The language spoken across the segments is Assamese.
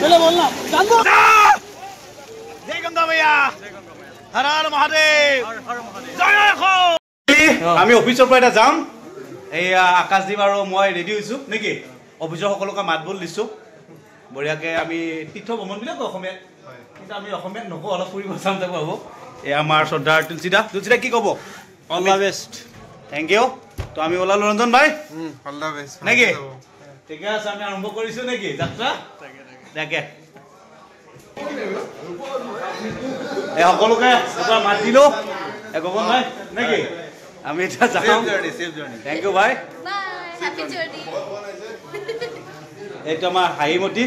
चलो बोलना जय गंगा मैया हर हर महादेव जय हो আমি অফিসৰ পৰা যাম এয়া আকাশদীপ আৰু মই ৰেডি হৈছো নেকি অফিসৰ সকলোকে মাতবল দিছো বঢ়িয়াকে আমি তীৰ্থ ভ্ৰমণ বিলাক অসমীয়া কিন্তু আমি অসমীয়া নকওঁ অলপ ফুৰিব যাম যাব হ'ব এই আমাৰ শ্ৰদ্ধাৰ তুলসীদা কি ক'ব all the best thank you তো আমি ওলালো ৰঞ্জন ভাই অল দা বেষ্ট নেকি ঠিক আছে আমি আৰম্ভ কৰিছো নেকি যাত্ৰা তাকে এই সকলোকে এটা মাত দিলো গগন ভাই নেকি আমি এটা যাম সেফ জার্নি থ্যাংক ইউ ভাই বাই হ্যাপি জার্নি এইটো আমাৰ হাইমতি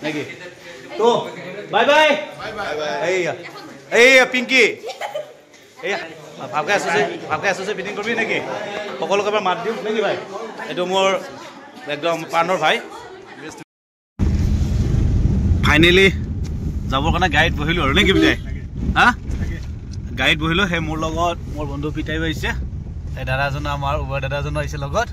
নেকি তো বাই বাই এই পিংকি এই ভালকৈ আছো যে মিটিং কৰিবি নেকি সকলোকে এবাৰ মাত দিওঁ নেকি ভাই এইটো মোৰ একদম প্ৰাণৰ ভাই ফাইনেলি যাবৰ কাৰণে গাড়ীত বহিলোঁ আৰু নেকি বিদায় হা গাড়ীত বহিলোঁ সেই মোৰ লগত মোৰ বন্ধু পিতাই আহিছে এই দাদাজন আমাৰ উবৰ দাদাজন আহিছে লগত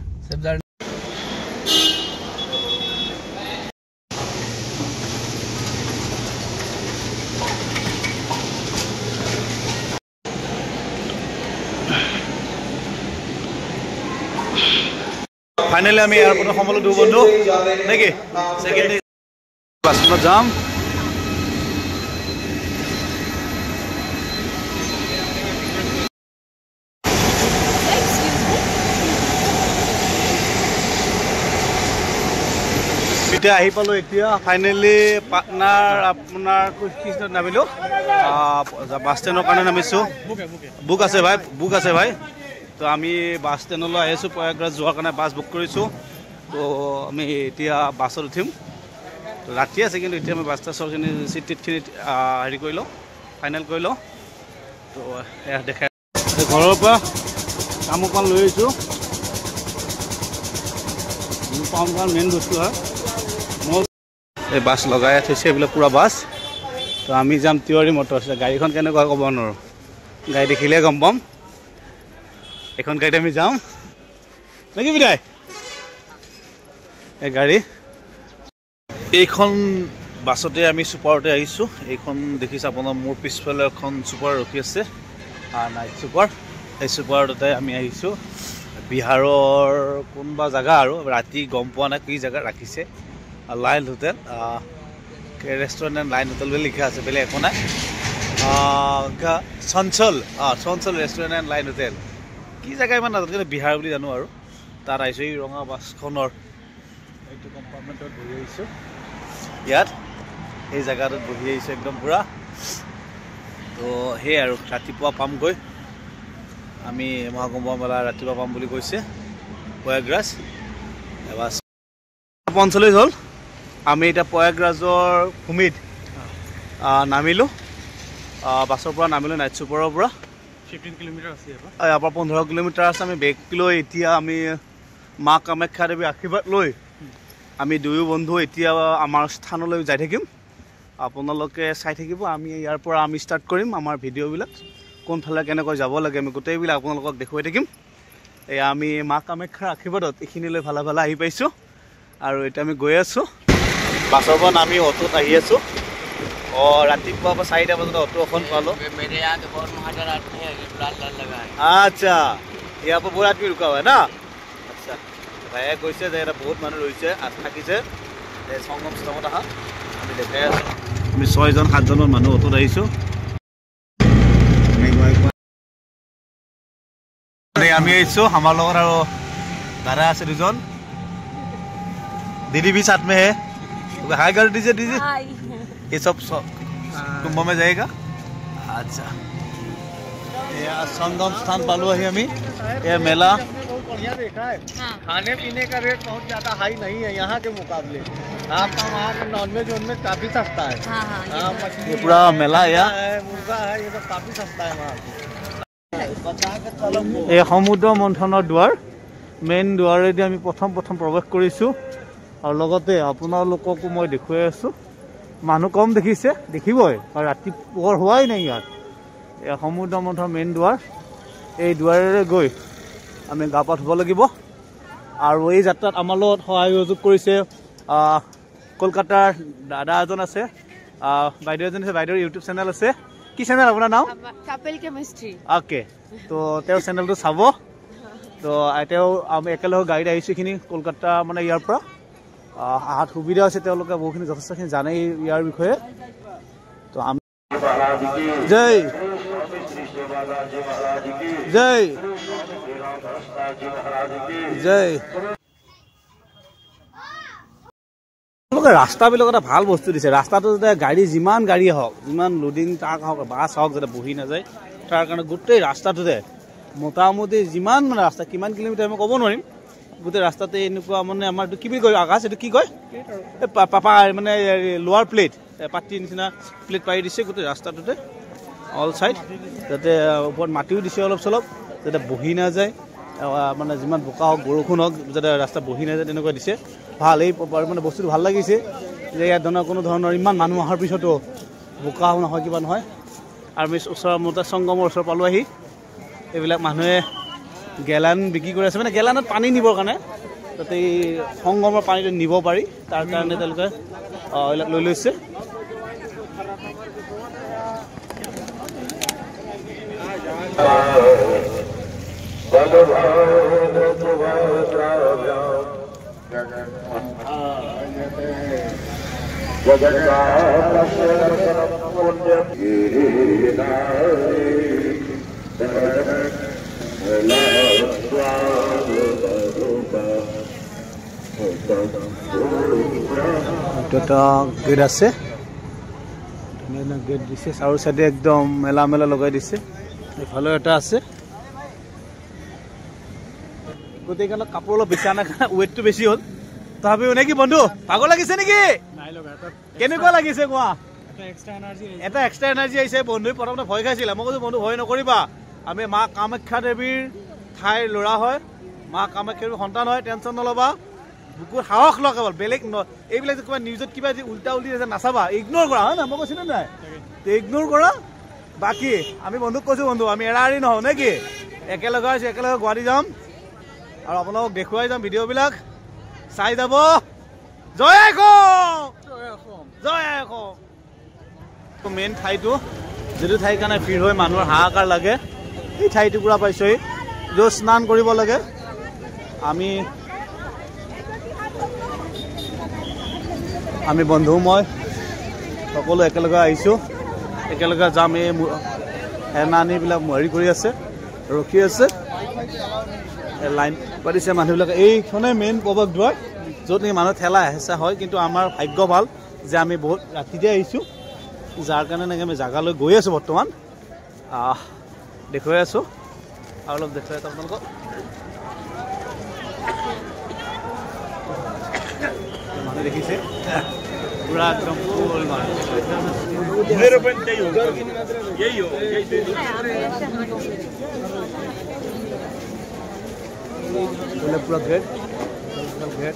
ফাইনেলি আমি এয়াৰপৰ্টত সমলো দু বন্ধু নেকি সেকেন্ড বাছত যাম এতিয়া আহি পালো এতিয়া ফাইনেলি পাটনাৰ আপোনাৰ কৃষ্ণত নামিলো বাছ ষ্টেণ্ডৰ কাৰণে নামিছো বুক আছে ভাই তো আমি বাছ ষ্টেণ্ডলৈ আহিছোঁ প্ৰয়াগৰাজ যোৱাৰ কাৰণে বাছ বুক কৰিছোঁ তো আমি এতিয়া বাছত উঠিম তো ৰাতি আছে কিন্তু এতিয়া আমি বাছ ষ্টেণ্ডখিনি চিটখিনি হেৰি কৰি লওঁ ফাইনেল কৰি লওঁ তো এয়া দেখাই ঘৰৰ পৰা কামোপান লৈ আহিছোঁ কামোপান মেইন বস্তু হয় মই এই বাছ লগাই থৈছে এইবিলাক পুৰা বাছ তো আমি যাম তিৱাৰী মটৰ্ছ গাড়ীখন কেনেকুৱা ক'ব নোৱাৰোঁ গাড়ী দেখিলে গম পাম এখন গাড়ীত আমি যাম নেকি বিদায় এই গাড়ী এইখন বাছতে আমি ছুপাৰতে আহিছোঁ এইখন দেখিছে আপোনাৰ মোৰ পিছফালে এখন ছুপাৰ ৰখি আছে নাইট ছুপাৰ এই ছুপাৰতে আমি আহিছোঁ বিহাৰৰ কোনোবা জেগা আৰু ৰাতি গম পোৱা নাই কি জেগা ৰাখিছে line hotel restaurant and line hotel বুলি লিখা আছে বেলেগ একো নাই চঞ্চল ৰেষ্টুৰেণ্ট এণ্ড লাইন হোটেল কি জেগা ইমান নাজানো কিন্তু বিহাৰ বুলি জানো আৰু তাত আহিছোঁ এই ৰঙা বাছখনৰ এইটো কম্পাৰ্টমেণ্টত বহি আহিছোঁ ইয়াত এই জেগাটোত বহি আহিছোঁ একদম পূৰা তো সেয়ে আৰু ৰাতিপুৱা পামগৈ আমি মহাকুম্ভ মেলা ৰাতিপুৱা পাম বুলি কৈছে প্ৰয়াগৰাজ এবাৰ 45 হ'ল আমি এতিয়া প্ৰয়াগৰাজৰ ভূমিত নামিলোঁ বাছৰ পৰা নামিলোঁ নাইট ছুপাৰৰ পৰা 15 কিলোমিটাৰ আছে ইয়াৰ পৰা 15 কিলোমিটাৰ আছে আমি বেগ লৈ এতিয়া আমি মা কামাখ্যা দেৱী আশীৰ্বাদ লৈ আমি দুয়ো বন্ধু এতিয়া আমাৰ স্থানলৈ যাই থাকিম আপোনালোকে চাই থাকিব আমি ইয়াৰ পৰা আমি ষ্টাৰ্ট কৰিম আমাৰ ভিডিঅ'বিলাক কোনফালে কেনেকৈ যাব লাগে আমি গোটেইবিলাক আপোনালোকক দেখুৱাই থাকিম এই আমি মা কামাখ্যাৰ আশীৰ্বাদত এইখিনিলৈ ভালে ভালে আহি পাইছোঁ আৰু এতিয়া আমি গৈ আছোঁ বাছৰ পৰা নামি অটোত আহি আছোঁ रातिपुआ 4 बजे ऑटो এখন পালো मेरे यहाँ तो बहुत महाजन आते हैं लाल लगा है अच्छा यहाँ पर बहुत आदमी रुका हुआ है ना अच्छा ভাইয়া কৈছে যে এটা বহুত মানুহ ৰৈছে আজ থাকিছে এই সংগম স্থলত আহা আমি দেখাই আছো আমি 6 জন 7 জন মানুহ অটোত আহিছো আমি আহিছো আমাৰ লগত আৰু দাদা আছে দুজন दीदी भी साथ में है हाय कर दीजिए ये सब कुंभ में जाएगा अच्छा ये संगम स्थान पालो है हमें ये मेला बढ़िया देखा है खाने पीने का रेट बहुत ज्यादा हाई नहीं है यहाँ के मुकाबले आपका वहाँ पे नॉनवेज वॉनवेज काफी सस्ता है ये पूरा मेला है मुर्गा है ये सब काफी सस्ता है वहाँ ये समुद्र मंथনৰ द्वार मेन द्वारेদি আমি প্ৰথম প্ৰৱেশ কৰিছো আৰু লগতে আপোনালোককো মই দেখুৱাই আছো মানুহ কম দেখিছে দেখিবই আৰু ৰাতি পোহৰ হোৱাই নাই ইয়াত এই সমুদ্ৰ মন্থনৰ মেইন দ্বাৰ এই দ্বাৰেৰে গৈ আমি গা পা ধুব লাগিব আৰু এই যাত্ৰাত আমাৰ লগত সহযোগ কৰিছে কলকাতাৰ দাদা এজন আছে, বাইদেউ এজন আছে, বাইদেউৰ ইউটিউব চেনেল আছে। কি চেনেল আপোনাৰ নাম? Couple chemistry. অ'কে, তো তেওঁৰ চেনেলটো চাব। তো তেওঁ আমি একেলগে গাড়ীত আহিছোঁ এইখিনি কলকাতা মানে ইয়াৰ পৰা অহাত সুবিধা হৈছে, তেওঁলোকে বহুখিনি যথেষ্টখিনি জানে ইয়াৰ বিষয়ে। তো আমি জয় জয় জয়। ৰাস্তাবিলাক এটা ভাল বস্তু দিছে, ৰাস্তাটো যাতে গাড়ী যিমান গাড়ী হওক, যিমান লোডিং ট্ৰাক হওক, বাছ হওক, যাতে বহি নাযায় তাৰ কাৰণে গোটেই ৰাস্তাটোতে মোটামুটি যিমান মানে ৰাস্তা কিমান কিলোমিটাৰ মই ক'ব নোৱাৰিম, গোটেই ৰাস্তাতে এনেকুৱা মানে আমাৰ এইটো কি বুলি কয় আকাশ, এইটো কি কয় এই পাপা মানে লোৱাৰ প্লেট পাতিৰ নিচিনা প্লেট পাৰি দিছে গোটেই ৰাস্তাটোতে অল চাইড, যাতে ওপৰত মাটিও দিছে অলপ চলপ, যাতে বহি নাযায়, মানে যিমান বোকা হওক বৰষুণ হওক যাতে ৰাস্তা বহি নাযায় তেনেকুৱা দিছে। ভাল, এই মানে বস্তুটো ভাল লাগিছে যে ইয়াত কোনো ধৰণৰ ইমান মানুহ অহাৰ পিছতো বোকা নহয় কিবা নহয়। আৰু আমি ওচৰৰ মতে সংগমৰ ওচৰ পালোঁ আহি, এইবিলাক মানুহে গেলান বিক্ৰী কৰি আছে, মানে গেলানত পানী নিবৰ কাৰণে, যাতে এই সংগমৰ পানীটো নিব পাৰি তাৰ কাৰণে তেওঁলোকে এইবিলাক লৈ লৈছে। এটা গেট আছে, ধুনীয়া গেট দিছে, চাৰু চাইডে একদম মেলা মেলা লগাই দিছে, এইফালেও এটা আছে। গোটেইখন কাপোৰ অলপ বেছি আনাৰ কাৰণে ৱেইটটো বেছি হ'ল, তথাপিও নেকি বন্ধু ভাগৰ লাগিছে নেকি? কেনেকুৱা লাগিছে কোৱা? এটা এক্সট্ৰা এনাৰ্জি আহিছে। বন্ধুৱে প্ৰথমতে ভয় খাইছিলে, মই কৈছোঁ বন্ধু ভয় নকৰিবা, আমি মা কামাখ্যা দেৱীৰ ঠাইৰ ল'ৰা হয়, মা কামাখ্যা দেৱীৰ সন্তান হয়, টেনশ্যন নল'বা, বুকুৰ সাহস লগাব, বেলেগ এইবিলাক যে কিবা নিউজত কিবা যে উল্টা উল্টি আছে নাচাবা, ইগন'ৰ কৰা, হয় নাই? মই কৈছিলোঁ নাই, ইগন'ৰ কৰা। বাকী আমি বন্ধুক কৈছোঁ বন্ধু আমি এৰা এৰি নহওঁ নে কি? একেলগে আছোঁ, একেলগে গুৱাহাটী যাম আৰু আপোনালোকক দেখুৱাই যাম, ভিডিঅ'বিলাক চাই যাব। জয় অসম, জয় অসম। মেইন ঠাইটো যিটো ঠাইৰ কাৰণে ভিৰ হৈ মানুহৰ হাহাকাৰ লাগে, এই ঠাইটুকুৰা পাইছোঁ, য'ত স্নান কৰিব লাগে। আমি বন্ধু মই সকলো একেলগে আহিছোঁ, একেলগে যাম। এই সেনানীবিলাক হেৰি কৰি আছে, ৰখি আছে, লাইন পাতিছে মানুহবিলাকে। এইখনে মেইন প্ৰৱেশদ্বাৰ, য'ত নেকি মানুহ ঠেলা হেঁচা হয়, কিন্তু আমাৰ ভাগ্য ভাল যে আমি বহুত ৰাতিতে আহিছোঁ, যাৰ কাৰণে নেকি আমি জেগালৈ গৈ আছোঁ বৰ্তমান, দেখুৱাই আছোঁ আৰু অলপ দেখুৱাই আছোঁ আপোনালোকক। মানুহ দেখিছে পুৰা একদম ফুল মানুহ, পুৰা গেট গেট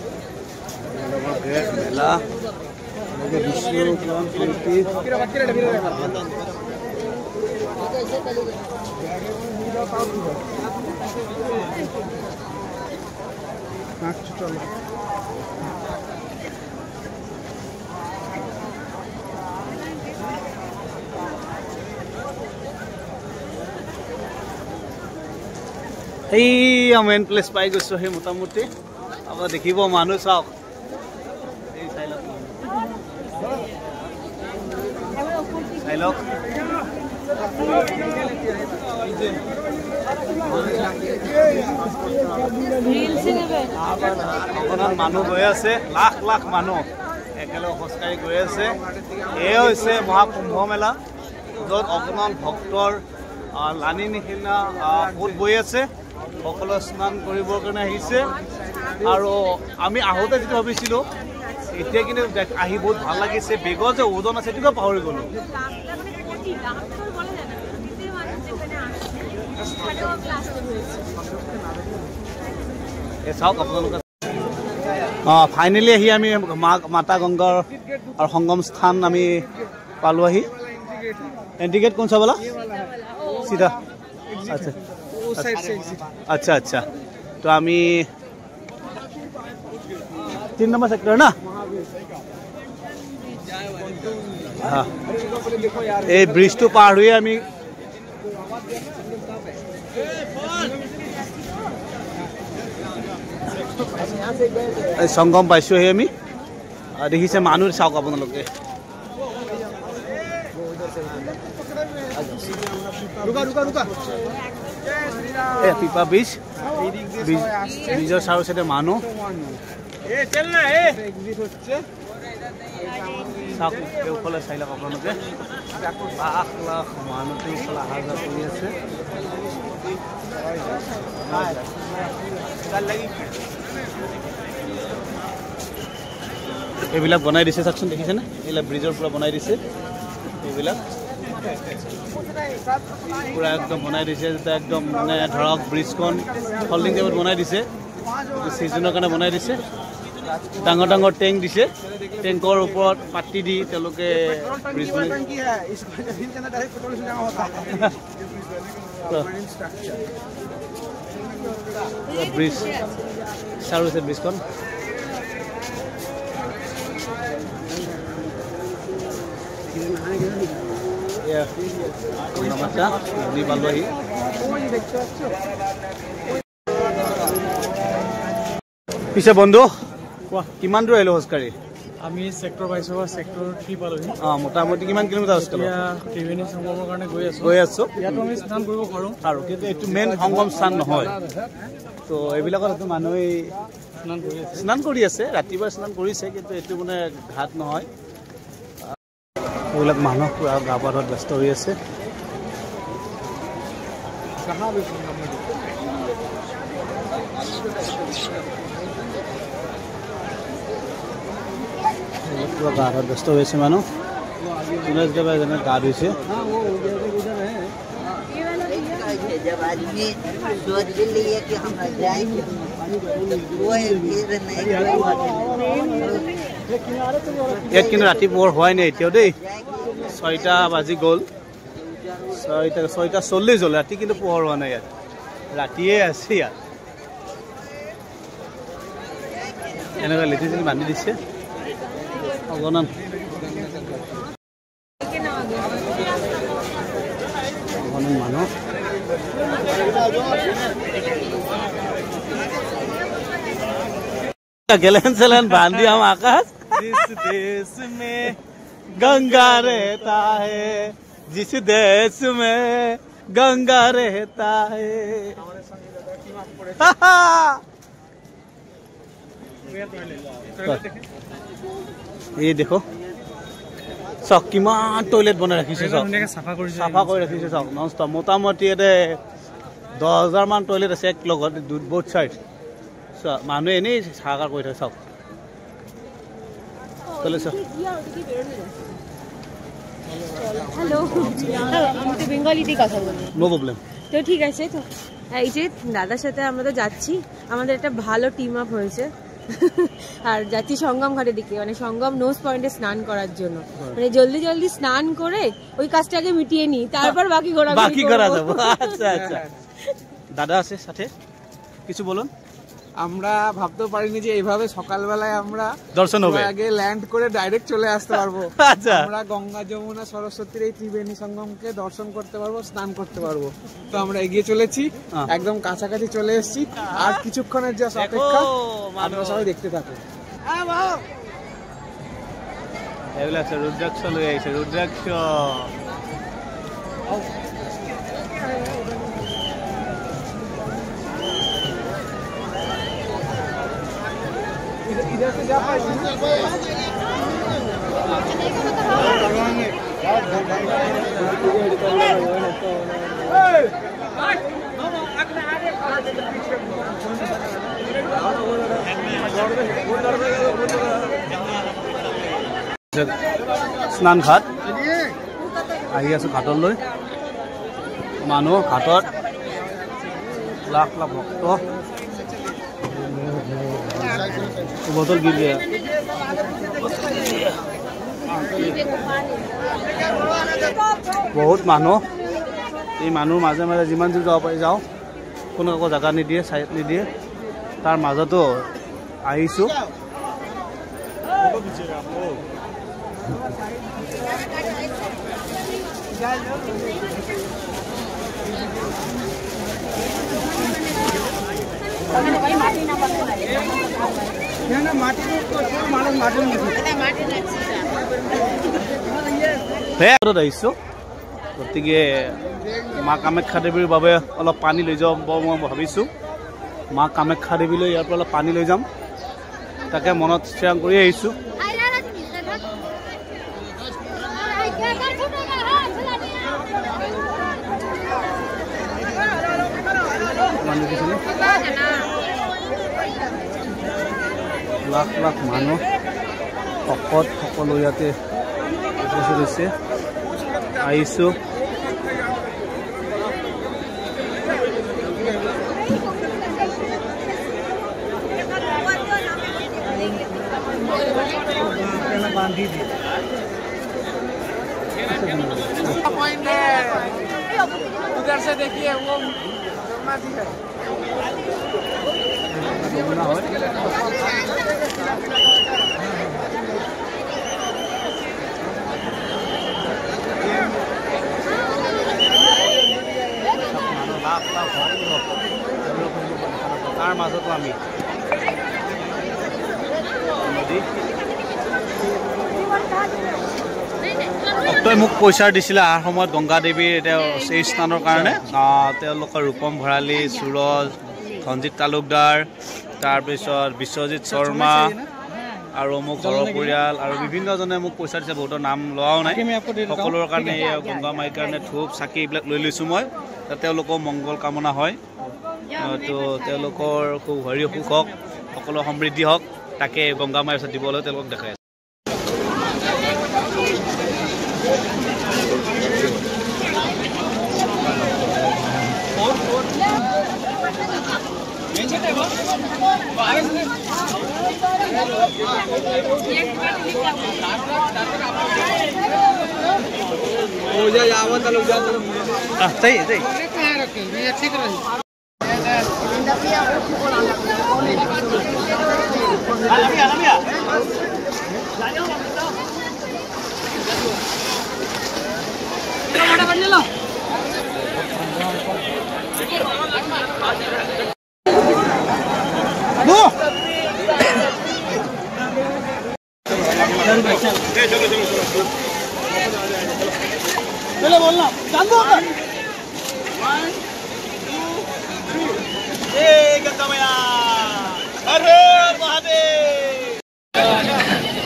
গেট মেলা এই মেইন প্লেচ পাই গৈছোঁ। সেই মোটামুটি আপোনাৰ দেখিব মানুহ চাওক, এই চাই লওক, চাই লওক, আপোনাৰ মানুহ গৈ আছে, লাখ লাখ মানুহ একেলগে খোজকাঢ়ি গৈ আছে। এয়া হৈছে মহাকুম্ভ মেলা, য'ত অগণন ভক্তৰ লানি নিচিনা সোঁত বৈ আছে, সকলো স্নান কৰিবৰ কাৰণে আহিছে। আৰু আমি আহোঁতে যিটো ভাবিছিলোঁ, এতিয়া কিন্তু আহি বহুত ভাল লাগিছে। বেগৰ যে ওজন আছে সেইটোকে পাহৰি গ'লোঁ। চাওক আপোনালোকে, ফাইনেলি আহি আমি মাতা গংগাৰ আৰু সংগম স্থান আমি পালোঁ আহি। एंट्री गेट कौन सा वाला? सीधा। अच्छा अच्छा अच्छा। तो आमी 3 नंबर सेक्टर ना हाँ ये ब्रिज तो पार हुई आमी संगम पाइছো হে আমি দেখিছে মানুহ চাওক আপোনালোকে रुका रुका रुका এ পিপা ব্রিজ ব্ৰিজৰ চাৰো সাইডে মানুহ ए चल ना ए एग्जिट হচ্ছে চাওক ওপৰলে চাইলা আপোনালোকে লাখ লাখ মানুহ ওপৰলে আহা যোৱা কৰি আছে কাল লাগি এইবিলাক বনাই দিছে চাকচোন দেখিছেনে এইলা ব্ৰিজৰ পুৰা বনাই দিছে এইবিলাক পুৰা একদম বনাই দিছে যেটা একদম মানে ধৰক ব্ৰিজখন ফল্ডিং টাইপত বনাই দিছে সিজনৰ কাৰণে বনাই দিছে ডাঙৰ ডাঙৰ টেংক দিছে টেংকৰ ওপৰত পাটি দি তেওঁলোকে ব্ৰিজ বনাই टंकी है इस फिर के अंदर डायरेक्ट पेट्रोल से जमा होता है परमानेंट स्ट्रक्चर ब्रिज চাৰো আছে ব্ৰিজখন या नमस्कार नी बालवाही পিছে বন্ধু কোৱা কিমান দূৰ আহিলো খোজকাঢ়ি আমি সেক্টৰ 22 বা সেক্টৰ 3 পালোহি মোটামুটি কিমান কিলোমিটাৰ আছে এতিয়া ত্ৰিবেণী সংগমৰ কাৰণে গৈ আছো ইয়াতো আমি স্নান কৰিব পাৰো আৰু কিন্তু এইটো মেইন সংগম স্থান নহয় তো এইবিলাকত মানুহে স্নান কৰি আছে ৰাতিপুৱা স্নান কৰিছে কিন্তু এইটো মানে ঘাট নহয় এইবিলাক মানুহ পুৰা গা পা ধোৱাত ব্যস্ত হৈ আছে পুৰা গা ধোৱাত ব্যস্ত হৈ আছে মানুহ যোনে যেতিয়াবা এজনে গা ধুইছে जब आदमी सोच भी लिए कि हम जाएंगे कोई भीड़ नहीं ইয়াত কিন্তু ৰাতি পোহৰ হোৱাই নাই এতিয়াও দেই 6টা বাজি গ'ল 6:40 হ'ল ৰাতি কিন্তু পোহৰ হোৱা নাই ইয়াত ৰাতিয়ে আছে ইয়াত এনেকুৱা লেটিচিল বান্ধি দিছে অগণন মানুহ गैलन सैलन बांध दिया हम आकाश जिस देश में गंगा रहता है जिस देश में गंगा रहता है ये देखो চক কিমান টয়লেট বনাই ৰাখিছে চক চাফা কৰি ৰাখিছে চক নন ষ্টপ মোটামুটি ইয়াতে 10,000 মান টয়লেট আছে এক লগত বোথ সাইড মানুহে এনেই চাহকাৰ কৰি থাকে চক হ্যালো আমি তো বেঙ্গলিতেই কথা বলি নো প্রবলেম তো ঠিক আছে তো এই যে দাদার সাথে আমরা তো যাচ্ছি আমাদের একটা ভালো টিম আপ হয়েছে আর যাচ্ছি সঙ্গম ঘাটের দিকে মানে সঙ্গম নোজ পয়েন্টে স্নান করার জন্য মানে জলদি জলদি স্নান করে ওই কাজটাকে মিটিয়ে নি তারপর বাকি করা যাবে আচ্ছা আচ্ছা দাদা আছে সাথে কিছু বলুন আমরা ভাবতে পারিনি যে এইভাবে সকালবেলায় আমরা দর্শন হবে আগে ল্যান্ড করে ডাইরেক্ট চলে আসতে পারবো আচ্ছা আমরা গঙ্গা যমুনা সরস্বতীর এই ত্রিবেণী সঙ্গমকে দর্শন করতে পারবো স্নান করতে পারবো তো আমরা এগিয়ে চলেছি একদম কাছাকাছি চলে এসেছি আর কিছুক্ষণের যে অপেক্ষা আপনারা সবাই দেখতে থাকুন এইবিলাক রুদ্রাক্ষ লৈ আহিছে রুদ্রাক্ষ इधर से जा पाए স্নান ঘাট আহি আছো ঘাটলৈ মানুহ ঘাটত লাখ লাখ ভক্ত बोतल गिर गया बहुत मानुह এই মানুহ মাজে মাজে যিমান দূৰ যাব পাৰি যাওঁ কোনো একো জাগা নিদিয়ে চাইড নিদিয়ে তাৰ মাজতো আহিছোঁ আহিছোঁ গতিকে মা কামাখ্যা দেৱীৰ বাবে অলপ পানী লৈ যাব মই ভাবিছোঁ। মা কামাখ্যা দেৱীলৈ ইয়াৰ পৰা অলপ পানী লৈ যাম, তাকে মনত স্থিৰাং কৰি আহিছোঁ। লাখ লাখ মানুহ ভকত সকলো ইয়াতে উপস্থিত হৈছে, আহিছোঁ। उधर से देखिए वो माटी है। তাৰ মাজতো আমি ভক্তই মোক পইচা দিছিলে অহাৰ সময়ত গংগা দেৱীৰ এই স্থানৰ কাৰণে। তেওঁলোকৰ ৰূপম ভৰালী, সুৰজ, ধনজিৎ তালুকদাৰ, তাৰপিছত বিশ্বজিৎ শৰ্মা আৰু মোক ঘৰৰ পৰিয়াল আৰু বিভিন্নজনে মোক পইচা দিছে। বহুতৰ নাম লোৱাও নাই, সকলোৰে কাৰণে এই গংগা মাইৰ কাৰণে ধূপ চাকি এইবিলাক লৈ লৈছোঁ মই, তেওঁলোকৰ মংগল কামনা হয়। তো তেওঁলোকৰ খুব হৰি সুখ হওক, সকলো সমৃদ্ধি হওক, তাকে গংগা মাইৰ ওচৰত দিবলৈ তেওঁলোকক দেখাই আছে।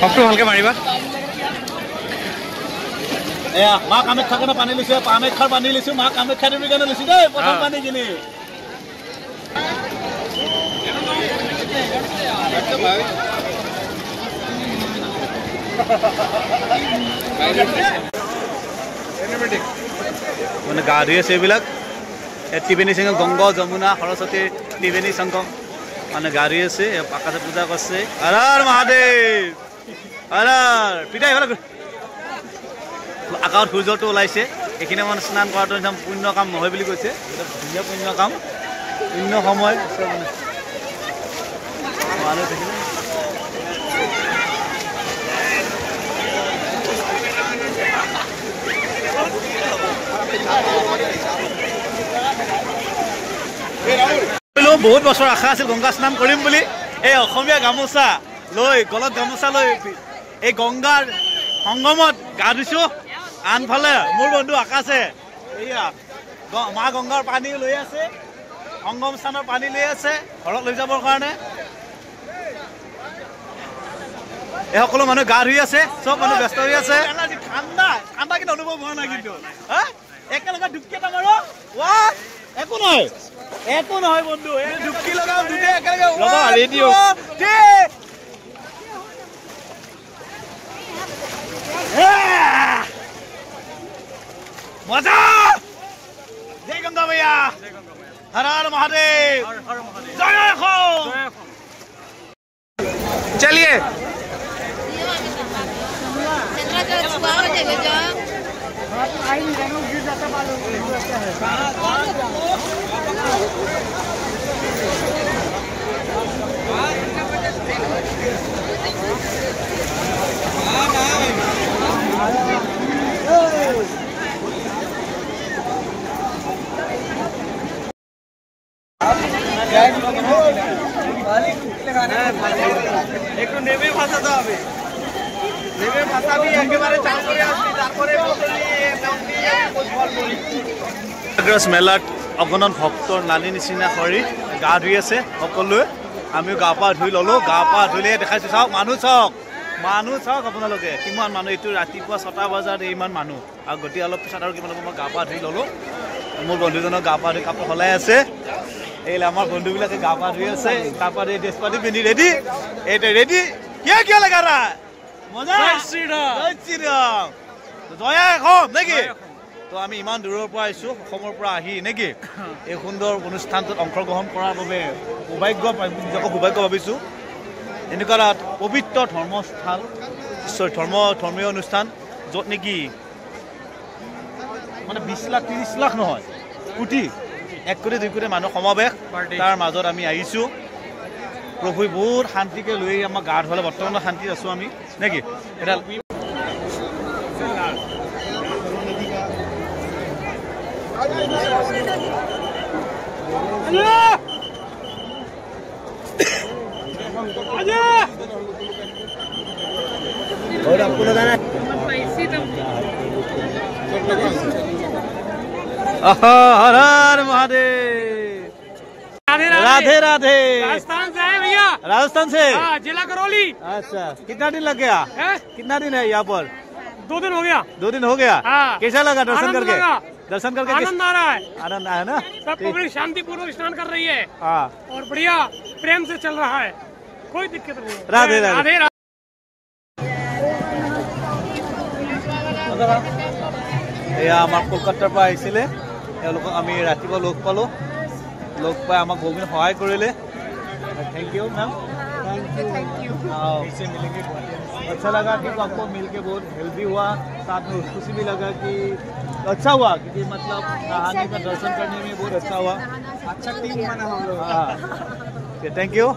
কপটো ভালকে মাৰিবা। এয়া মা কামাখ্যাৰ কাৰণে পানী লৈছোঁ, কামাখ্যাৰ পানী লৈছোঁ, মা কামাখ্যা দেৱীৰ কাৰণে লৈছোঁ দেই প্ৰথম পানী কিনি। মানে গা ধুই আছে এইবিলাক ত্ৰিবেণী সংগম, গংগা যমুনা সৰস্বতী ত্ৰিবেণী সংগম মানে গা ধুই আছে, আকাশে পূজা কৰিছে। হৰ হৰ মহাদেৱ, হৰ হৰ পিতাই ভাল। আকাশত সূৰ্যটো ওলাইছে, এইখিনি মানে স্নান কৰাটো একদম পুণ্য কাম নহয় বুলি কৈছে, ধুনীয়া পুণ্য কাম, পুণ্য সময় মানুহ থাকিলে বহুত বছৰ আশা আছিল গংগা স্নান কৰিম বুলি। এই অসমীয়া গামোচা লৈ, গলত গামোচা লৈ এই গংগাৰ সংগমত গা ধুইছোঁ। আনফালে মোৰ বন্ধু আকাশে এইয়া মা গংগাৰ পানী লৈ আছে, সংগম স্থানৰ পানী লৈ আছে ঘৰত লৈ যাবৰ কাৰণে। এই সকলো মানুহ গা ধুই আছে, চব মানুহ ব্যস্ত হৈ আছে। ঠাণ্ডা ঠাণ্ডা কিন্তু অনুভৱ হোৱা নাই, কিন্তু একেলগে ডুবকি এটা মাৰো, একো নহয়, একো নহয় বন্ধু, ডুবকি লগাও দুটাই একেলগে মজা। জয় গংগা मैया, हर हर महादेव, जय हो। चलिए একটু নেমে ভাষা দাও হবে নেমে ভাষা আমি একেবারে চাল করে আসছি তারপরে মেলাত অগণন ভক্তৰ নানি নিচিনা কৰি গা ধুই আছে সকলোৱে আমিও গা পা ধুই ল'লোঁ গা পা ধুলে দেখাইছোঁ চাওক মানুহ চাওক আপোনালোকে কিমান মানুহ এইটো ৰাতিপুৱা 6টা বজাত ইমান মানুহ আৰু গতি অলপ পিছত আৰু কিমান মই গা পা ধুই ল'লোঁ মোৰ বন্ধুজনক গা পা ধুই কাপোৰ সলাই আছে এইলে আমাৰ বন্ধুবিলাকে গা পা ধুই আছে তাৰপৰা এই ড্ৰেছ পাতি পিন্ধি ৰেডি এইটো ৰেডি কিয় লগা ৰা মজা জয় শ্ৰীৰাম জয় অসম নেকি তো আমি ইমান দূৰৰ পৰা আহিছোঁ অসমৰ পৰা আহি নেকি এই সুন্দৰ অনুষ্ঠানটোত অংশগ্ৰহণ কৰাৰ বাবে নিজকে সৌভাগ্য ভাবিছোঁ এনেকুৱা এটা পবিত্ৰ ধৰ্মস্থান ধৰ্মীয় অনুষ্ঠান য'ত নেকি মানে 20 লাখ 30 লাখ নহয় কোটি 1 কোটি 2 কোটি মানুহ সমাৱেশ তাৰ মাজত আমি আহিছোঁ প্ৰভুই বহুত শান্তিকে লৈ আমাক গা ধুৱালে বৰ্তমান শান্তিত আছোঁ আমি নেকি এটা और आपको लगाना हर हर महादेव राधे राधे राजस्थान से है भैया राजस्थान से जिला करौली अच्छा कितना दिन लग गया कितना दिन है यहाँ पर 2 दिन हो गया 2 दिन हो गया कैसा लगा दर्शन आनंद करके लगा। दर्शन करके आनंद आ रहा है आनंद आया ना सब पब्लिक शांतिपूर्वक स्नान कर रही है हाँ और बढ़िया प्रेम से चल रहा है कोई दिक्कत नहीं है राधे राधे এয়া আমাৰ কলকাতাৰ পৰা আহিছিলে তেওঁলোকক আমি ৰাতিপুৱা লগ পালোঁ লগ পাই আমাক বহুখিনি সহায় কৰিলে thank you ma'am thank you इससे मिलेंगे अच्छा लगा कि आपको मिलके बहुत हेल्दी हुआ साथ में खुशी भी लगा कि अच्छा हुआ क्योंकि मतलब नहाने का दर्शन करने में बहुत अच्छा हुआ अच्छा टीम बना हम लोग हाँ थैंक यू